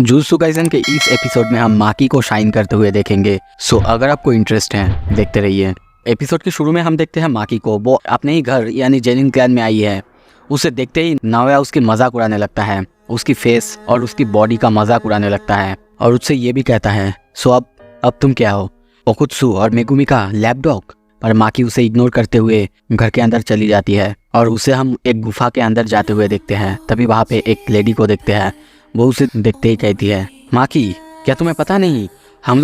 Jujutsu Kaisen के इस episode में हम माकी को शाइन करते हुए देखेंगे। सो अगर आपको इंटरेस्ट है देखते रहिए। एपिसोड के शुरू में हम देखते हैं माकी को, वो अपने ही घर यानी जेनिन क्लैन में आई है। उसे देखते ही नाओया उसकी मजाक उड़ाने लगता है, उसकी फेस और उसकी बॉडी का मजाक उड़ाने लगता है और उससे ये भी कहता है सो अब तुम क्या हो, ओकुत्सु और मेगुमी का लैप डॉग। पर माकी उसे इग्नोर करते हुए घर के अंदर चली जाती है और उसे हम एक गुफा के अंदर जाते हुए देखते हैं। तभी वहाँ पे एक लेडी को देखते हैं। वो उसे देखते ही कहती है माकी क्या तुम्हें पता नहीं, हम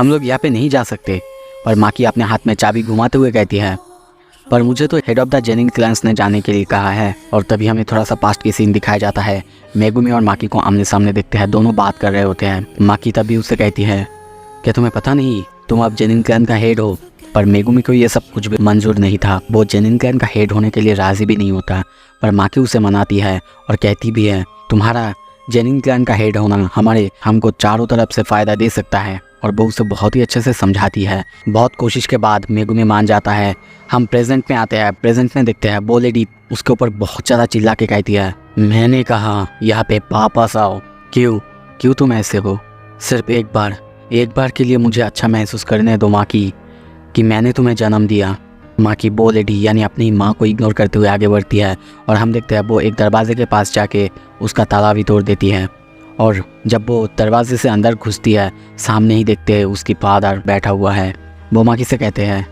लोग यहाँ पे नहीं जा सकते। पर माकी अपने हाथ में चाबी घुमाते हुए कहती है पर मुझे तो head of the genin clans ने जाने के लिए कहा है। और तभी हमें थोड़ा सा पास्ट की सीन दिखाया जाता है। मेगुमी और माकी को आमने सामने देखते हैं, दोनों बात कर रहे होते हैं। माकी तभी उससे कहती है क्या तुम्हें पता नहीं तुम अब जेनिन क्लैन का हेड हो। पर मेगुमी को ये सब कुछ भी मंजूर नहीं था, वो जेनिन क्लैन का हेड होने के लिए राजी भी नहीं होता। पर माकी उसे मनाती है और कहती भी है तुम्हारा जेनिन क्लैन का हेड होना हमको चारों तरफ से फ़ायदा दे सकता है। और वो उसे बहुत ही अच्छे से समझाती है। बहुत कोशिश के बाद मेगुमी मान जाता है। हम प्रेजेंट में आते हैं। प्रेजेंट में देखते हैं वो लेडी उसके ऊपर बहुत ज़्यादा चिल्ला के कहती है मैंने कहा यहाँ पे वापस आओ। क्यों तुम ऐसे हो? सिर्फ एक बार के लिए मुझे अच्छा महसूस करने दो माकी कि मैंने तुम्हें जन्म दिया। माकी वो लेडी यानी अपनी माँ को इग्नोर करते हुए आगे बढ़ती है और हम देखते हैं वो एक दरवाजे के पास जाके उसका ताला भी तोड़ देती है। और जब वो दरवाजे से अंदर घुसती है सामने ही देखते हैं उसकी फादर बैठा हुआ है। वो माकी से कहते हैं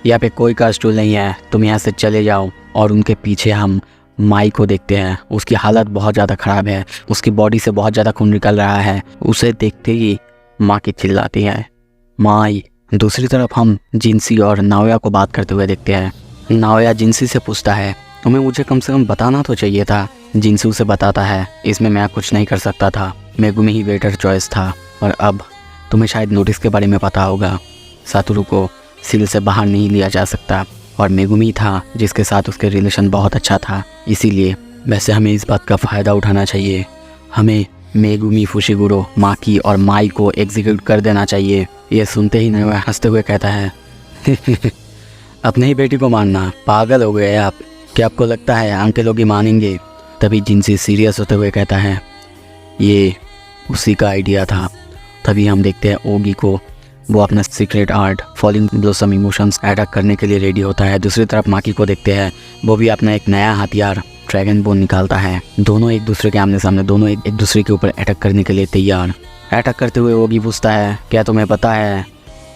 यहाँ पे कोई का स्टूल नहीं है, तुम यहाँ से चले जाओ। और उनके पीछे हम माई को देखते हैं। उसकी हालत बहुत ज़्यादा ख़राब है, उसकी बॉडी से बहुत ज़्यादा खून निकल रहा है। उसे देखते ही माकी चिल्लाती है माई। दूसरी तरफ हम जिनसी और नाओया को बात करते हुए देखते हैं। नाओया जिनसी से पूछता है तुम्हें मुझे कम से कम बताना तो चाहिए था। जिनसी उसे बताता है इसमें मैं कुछ नहीं कर सकता था, मेगुमी ही बेटर चॉइस था। और अब तुम्हें शायद नोटिस के बारे में पता होगा, सातोरू को सील से बाहर नहीं लिया जा सकता और मेगुमी था जिसके साथ उसके रिलेशन बहुत अच्छा था। इसीलिए वैसे हमें इस बात का फ़ायदा उठाना चाहिए। हमें मेगुमी, फुशिगुरो, माकी और माई को एग्जीक्यूट कर देना चाहिए। ये सुनते ही नाओया हंसते हुए कहता है अपने ही बेटी को मारना, पागल हो गए आप? क्या आपको लगता है आंटे लोग ही मानेंगे? तभी जिनसी सीरियस होते हुए कहता है ये उसी का आइडिया था। तभी हम देखते हैं ओगी को, वो अपना secret art falling blossom emotions attack करने के लिए रेडी होता है। दूसरी तरफ माकी को देखते हैं, वो भी अपना एक नया हथियार ड्रैगन बोन निकालता है। दोनों एक दूसरे के आमने सामने, दोनों एक दूसरे के ऊपर अटैक करने के लिए तैयार। अटैक करते हुए ओगी पूछता है क्या तुम्हें पता है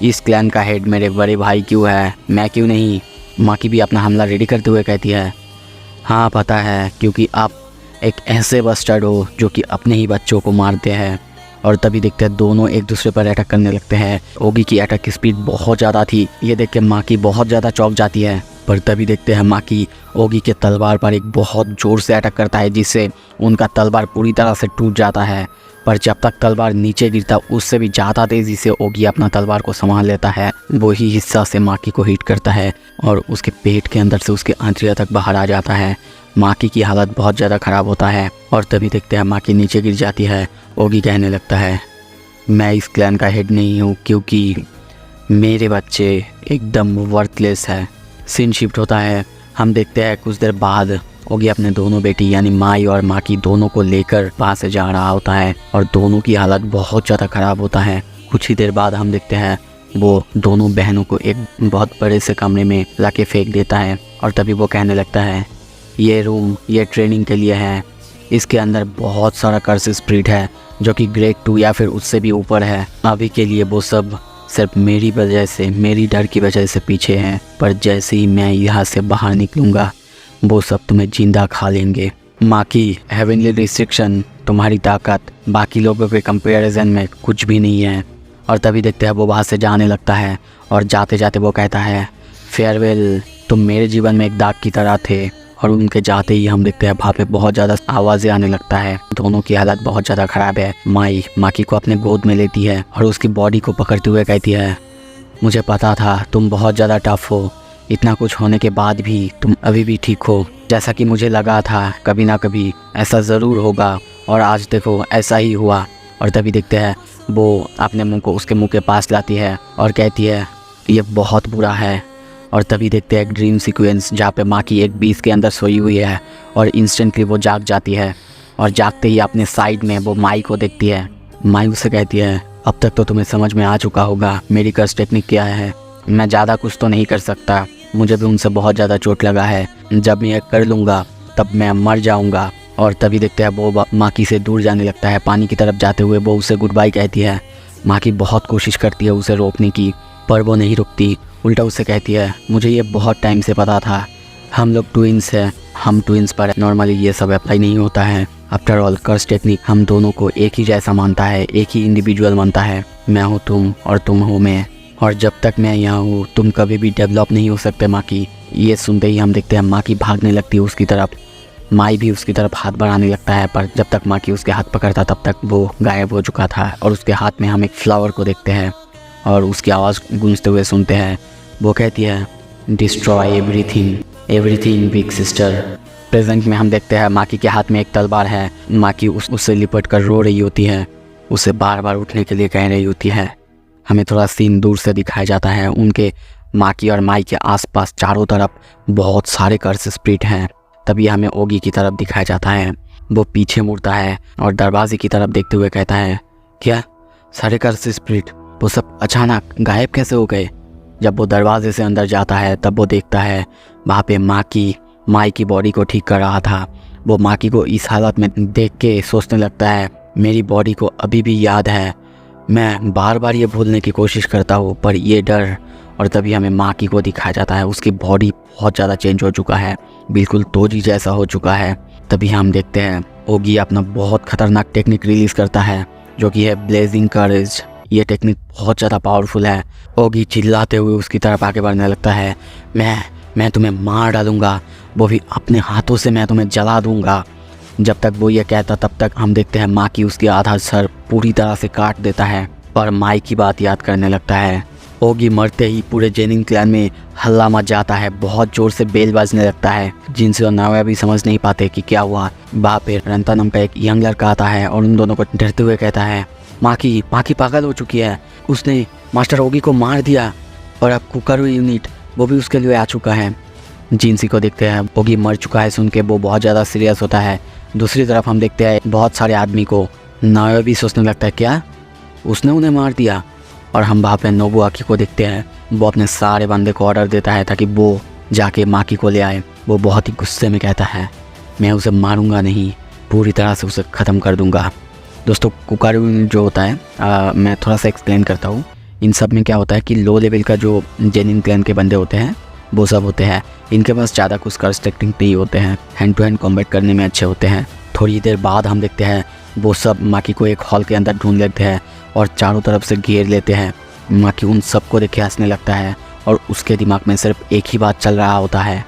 इस क्लैन का हेड मेरे बड़े भाई क्यों है, मैं क्यों नहीं? माकी भी अपना हमला रेडी करते हुए कहती है हाँ पता है, क्योंकि आप एक ऐसे बस्टर्ड हो जो कि अपने ही बच्चों को मारते हैं। और तभी देखते हैं दोनों एक दूसरे पर अटैक करने लगते हैं। ओगी की अटैक की स्पीड बहुत ज़्यादा थी, ये देख के माकी बहुत ज़्यादा चौंक जाती है। पर तभी देखते हैं माकी ओगी के तलवार पर एक बहुत ज़ोर से अटैक करता है जिससे उनका तलवार पूरी तरह से टूट जाता है। पर जब तक तलवार नीचे गिरता उससे भी ज़्यादा तेज़ी से ओगी अपना तलवार को संभाल लेता है। वही हिस्सा से माकी को हिट करता है और उसके पेट के अंदर से उसके आंतरिया तक बाहर आ जाता है। माकी की हालत बहुत ज़्यादा ख़राब होता है। और तभी देखते हैं माकी नीचे गिर जाती है। ओगी कहने लगता है मैं इस क्लैन का हेड नहीं हूँ क्योंकि मेरे बच्चे एकदम वर्थलेस है। सीन शिफ्ट होता है। हम देखते हैं कुछ देर बाद ओगी अपने दोनों बेटी यानी माई और माकी दोनों को लेकर वहाँ से जा रहा होता है और दोनों की हालत बहुत ज़्यादा ख़राब होता है। कुछ ही देर बाद हम देखते हैं वो दोनों बहनों को एक बहुत बड़े से कमरे में लाके फेंक देता है। और तभी वो कहने लगता है ये रूम ये ट्रेनिंग के लिए है, इसके अंदर बहुत सारा कर्स स्पिरिट है जो कि ग्रेड 2 या फिर उससे भी ऊपर है। अभी के लिए वो सब सिर्फ मेरी वजह से, मेरी डर की वजह से पीछे हैं। पर जैसे ही मैं यहाँ से बाहर निकलूँगा वो सब तुम्हें जिंदा खा लेंगे। माकी हेवनली रिस्ट्रिक्शन, तुम्हारी ताकत बाकी लोगों के कंपैरिजन में कुछ भी नहीं है। और तभी देखते हैं वो वहाँ से जाने लगता है और जाते जाते वो कहता है फेयरवेल, तुम मेरे जीवन में एक दाग की तरह थे। और उनके जाते ही हम देखते हैं वहाँ पे बहुत ज़्यादा आवाज़ें आने लगता है। दोनों की हालत बहुत ज़्यादा ख़राब है। माई माकी को अपने गोद में लेती है और उसकी बॉडी को पकड़ते हुए कहती है मुझे पता था तुम बहुत ज़्यादा टफ हो, इतना कुछ होने के बाद भी तुम अभी भी ठीक हो। जैसा कि मुझे लगा था कभी ना कभी ऐसा ज़रूर होगा और आज देखो ऐसा ही हुआ। और तभी देखते हैं वो अपने मुंह को उसके मुंह के पास लाती है और कहती है ये बहुत बुरा है। और तभी देखते हैं एक ड्रीम सीक्वेंस जहाँ पे माकी एक बीज के अंदर सोई हुई है और इंस्टेंटली वो जाग जाती है और जागते ही अपने साइड में वो माई को देखती है माई उससे कहती है अब तक तो तुम्हें समझ में आ चुका होगा मेरी कर्स टेक्निक क्या है। मैं ज़्यादा कुछ तो नहीं कर सकता, मुझे भी उनसे बहुत ज़्यादा चोट लगा है। जब मैं ये कर लूँगा तब मैं मर जाऊँगा। और तभी देखते हैं वो माकी से दूर जाने लगता है। पानी की तरफ जाते हुए वो उसे गुड बाय कहती है। माकी बहुत कोशिश करती है उसे रोकने की, पर वो नहीं रुकती। उल्टा उससे कहती है मुझे ये बहुत टाइम से पता था, हम लोग ट्विंस हैं, हम ट्विंस पर नॉर्मली ये सब अप्लाई नहीं होता है। आफ्टर ऑल कर्स टेक्निक हम दोनों को एक ही जैसा मानता है, एक ही इंडिविजुअल मानता है। मैं हूँ तुम और तुम हो मैं, और जब तक मैं यहाँ हूँ तुम कभी भी डेवलप नहीं हो सकते माकी। ये सुनते ही हम देखते हैं माकी भागने लगती है उसकी तरफ। माई भी उसकी तरफ हाथ बढ़ाने लगता है, पर जब तक माकी उसके हाथ पकड़ता तब तक वो गायब हो चुका था। और उसके हाथ में हम एक फ्लावर को देखते हैं और उसकी आवाज़ गूंजते हुए सुनते हैं। वो कहती है destroy everything, everything big sister. Present में हम देखते हैं माकी के हाथ में एक तलवार है। माकी उससे लिपट कर रो रही होती है, उसे बार बार उठने के लिए कह रही होती है। हमें थोड़ा सीन दूर से दिखाया जाता है। उनके माकी और माई के आसपास चारों तरफ बहुत सारे कर्स स्पिरिट हैं। तभी हमें ओगी की तरफ दिखाया जाता है। वो पीछे मुड़ता है और दरवाजे की तरफ देखते हुए कहता है क्या सारे कर्स स्पिरिट वो सब अचानक गायब कैसे हो गए। जब वो दरवाजे से अंदर जाता है तब वो देखता है वहाँ पे माकी माई की बॉडी को ठीक कर रहा था। वो माकी को इस हालत में देख के सोचने लगता है मेरी बॉडी को अभी भी याद है, मैं बार बार ये भूलने की कोशिश करता हूँ पर ये डर। और तभी हमें माकी को दिखाया जाता है, उसकी बॉडी बहुत ज़्यादा चेंज हो चुका है, बिल्कुल तोजी जैसा हो चुका है। तभी हम देखते हैं ओगी अपना बहुत खतरनाक टेक्निक रिलीज़ करता है जो कि है ब्लेजिंग करेज। ये टेक्निक बहुत ज़्यादा पावरफुल है। ओगी चिल्लाते हुए उसकी तरफ आगे बढ़ने लगता है, मैं तुम्हें मार डालूंगा, वो भी अपने हाथों से मैं तुम्हें जला दूंगा। जब तक वो ये कहता तब तक हम देखते हैं माकी उसकी आधा सर पूरी तरह से काट देता है और माई की बात याद करने लगता है। ओगी मरते ही पूरे जेनिंग क्लैन में हल्ला मच जाता है, बहुत ज़ोर से बेल बजने लगता है। जिनसे और नाया भी समझ नहीं पाते कि क्या हुआ। वहाँ पे रंता नाम का एक यंग लड़का आता है और उन दोनों को डरते हुए कहता है माकी पागल हो चुकी है, उसने मास्टर ओगी को मार दिया और अब कुकरू यूनिट वो भी उसके लिए आ चुका है। जिनसी को देखते हैं ओगी मर चुका है सुन के वो बहुत ज़्यादा सीरियस होता है। दूसरी तरफ हम देखते हैं बहुत सारे आदमी को। नाया भी सोचने लगता है क्या उसने उन्हें मार दिया। और हम वहाँ पे नोबुआकी को देखते हैं, वो अपने सारे बंदे को ऑर्डर देता है ताकि वो जाके माकी को ले आए। वो बहुत ही गुस्से में कहता है मैं उसे मारूंगा नहीं, पूरी तरह से उसे ख़त्म कर दूंगा। दोस्तों कुकारू जो होता है मैं थोड़ा सा एक्सप्लेन करता हूँ। इन सब में क्या होता है कि लो लेवल का जो जेनिन क्लैन के बंदे होते हैं वो सब होते हैं, इनके पास ज़्यादा कुछ कर्स टेक्निक नहीं होते हैं, हैंड टू हैंड कॉम्बैट करने में अच्छे होते हैं। थोड़ी देर बाद हम देखते हैं वो सब माकी को एक हॉल के अंदर ढूंढ लेते हैं और चारों तरफ से घेर लेते हैं। माकी उन सबको देख के हंसने लगता है और उसके दिमाग में सिर्फ एक ही बात चल रहा होता है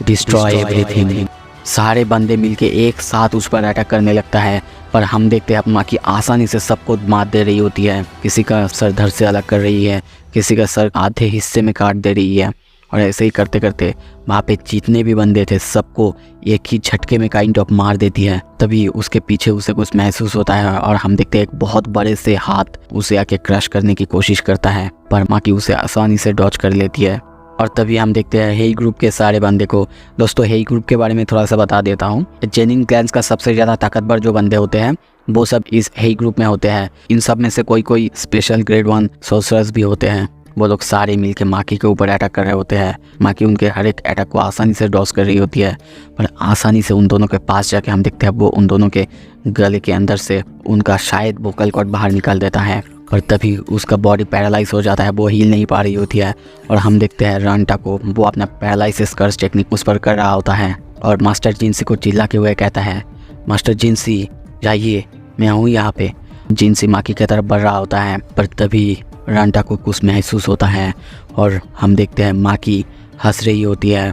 डिस्ट्रॉय एवरीथिंग। सारे बंदे मिलके एक साथ उस पर अटैक करने लगता है, पर हम देखते हैं माकी आसानी से सबको मार दे रही होती है। किसी का सर धड़ से अलग कर रही है, किसी का सर आधे हिस्से में काट दे रही है। और ऐसे ही करते करते वहाँ पे जितने भी बंदे थे सबको एक ही झटके में काइंड ऑफ मार देती है। तभी उसके पीछे उसे कुछ महसूस होता है और हम देखते हैं एक बहुत बड़े से हाथ उसे आके क्रश करने की कोशिश करता है, पर माकी उसे आसानी से डॉज कर लेती है। और तभी हम देखते हैं हेई ग्रुप के सारे बंदे को। दोस्तों हेई ग्रुप के बारे में थोड़ा सा बता देता हूँ। जेनिन क्लैंस का सबसे ज़्यादा ताकतवर जो बंदे होते हैं वो सब इस हेई ग्रुप में होते हैं। इन सब में से कोई स्पेशल ग्रेड 1 सोर्सरर्स भी होते हैं। वो लोग सारे मिलके माकी के ऊपर अटैक कर रहे होते हैं। माकी उनके हर एक अटैक को आसानी से डॉज कर रही होती है, पर आसानी से उन दोनों के पास जाके हम देखते हैं वो उन दोनों के गले के अंदर से उनका शायद वोकल कॉर्ड बाहर निकाल देता है। और तभी उसका बॉडी पैरालाइज हो जाता है, वो हिल नहीं पा रही होती है। और हम देखते हैं रंटा को, वो अपना पैरालाइसिस कर्स टेक्निक उस पर कर रहा होता है और मास्टर जिनसी को चिल्ला के हुए कहता है मास्टर जिनसी जाइए, मैं हूँ यहाँ पे। जिनसी माकी की तरफ बढ़ रहा होता है, पर तभी रंटा को कुछ महसूस होता है और हम देखते हैं माकी हंस रही होती है।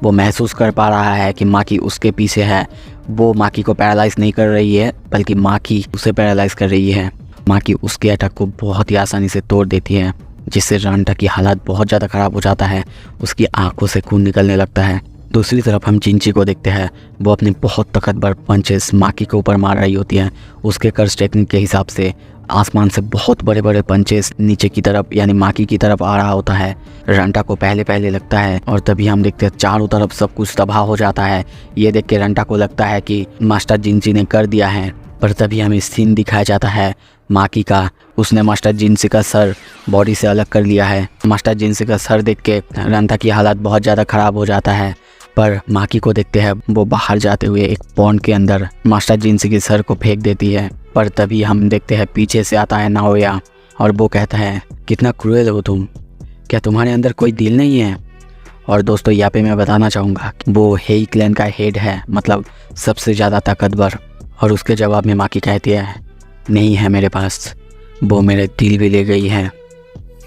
वो महसूस कर पा रहा है कि माकी उसके पीछे है। वो माकी को पैरालाइज नहीं कर रही है बल्कि माकी उसे पैरालाइज कर रही है। माकी उसके अटैक को बहुत ही आसानी से तोड़ देती है, जिससे रंटा की हालत बहुत ज़्यादा ख़राब हो जाता है। उसकी आंखों से खून निकलने लगता है। दूसरी तरफ हम जिंची को देखते हैं, वो अपने बहुत ताकतवर पंचेस माकी के ऊपर मार रही होती है। उसके कर्स टेक्निक के हिसाब से आसमान से बहुत बड़े बड़े पंचेस नीचे की तरफ यानी माकी की तरफ आ रहा होता है। रंटा को पहले लगता है और तभी हम देखते हैं चारों तरफ सब कुछ तबाह हो जाता है। ये देख के रंटा को लगता है कि मास्टर जिंची ने कर दिया है, पर तभी हमें सीन दिखाया जाता है माकी का उसने मास्टर जिनसी का सर बॉडी से अलग कर लिया है। मास्टर जिनसी का सर देख के रंथा की हालत बहुत ज़्यादा ख़राब हो जाता है, पर माकी को देखते हैं वो बाहर जाते हुए एक पॉन्ड के अंदर मास्टर जिनसी के सर को फेंक देती है। पर तभी हम देखते हैं पीछे से आता है नाओया और वो कहता है कितना क्रूएल हो तुम, क्या तुम्हारे अंदर कोई दिल नहीं है। और दोस्तों यहाँ पे मैं बताना चाहूँगा वो हेई क्लैन का हेड है, मतलब सबसे ज़्यादा ताकतवर। और उसके जवाब में माकी कहती है नहीं है मेरे पास, वो मेरे दिल भी ले गई है।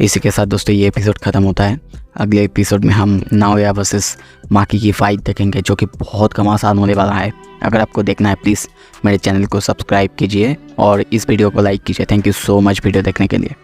इसी के साथ दोस्तों ये एपिसोड ख़त्म होता है। अगले एपिसोड में हम नाओया वर्सेस माकी की फ़ाइट देखेंगे, जो कि बहुत कम आसान होने वाला है। अगर आपको देखना है प्लीज़ मेरे चैनल को सब्सक्राइब कीजिए और इस वीडियो को लाइक कीजिए। Thank you so much video देखने के लिए।